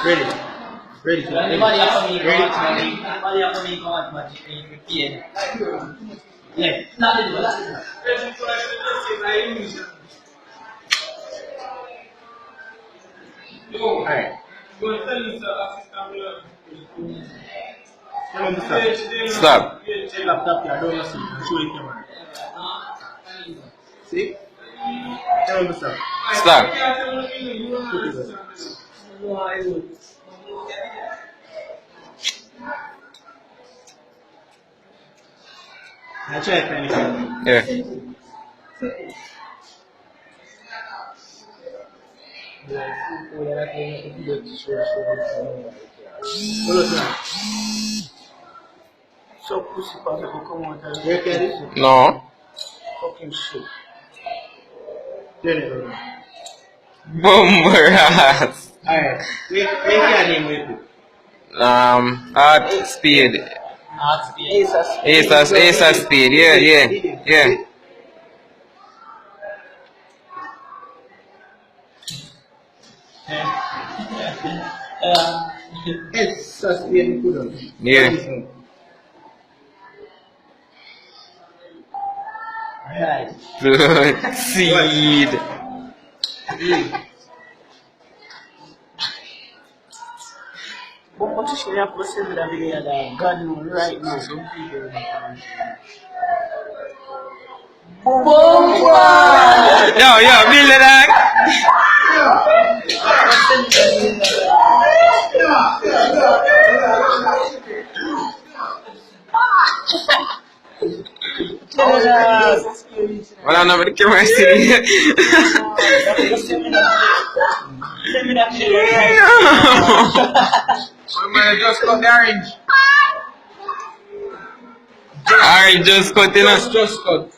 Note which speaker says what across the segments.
Speaker 1: Ready. Ready.
Speaker 2: Anybody after me, anybody after me, go at magic and repeat. Yeah, not the last.
Speaker 1: Alright.
Speaker 3: Stop.
Speaker 1: Take laptop here, I don't see. Show the camera. See? Tell me stop.
Speaker 3: Stop.
Speaker 1: Put it up. I try to find it.
Speaker 3: Yeah.
Speaker 1: So pussy possible come on and work at it.
Speaker 3: No.
Speaker 1: Fucking shit. Turn it over.
Speaker 3: Bumper ass.
Speaker 1: Alright. Make your name with it.
Speaker 3: Art speed. Ace of speed. Yeah.
Speaker 1: It's sustained good on.
Speaker 3: Yeah.
Speaker 1: Alright.
Speaker 3: Seed.
Speaker 1: What is your person that we had a gun right now? Some people.
Speaker 3: Yo, build it up. Well, I'm not camera sitting here.
Speaker 1: Just got the orange.
Speaker 3: Alright, just cut in us.
Speaker 1: Just cut.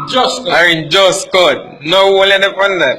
Speaker 1: Just cut.
Speaker 3: Alright, just cut. No one let up on that.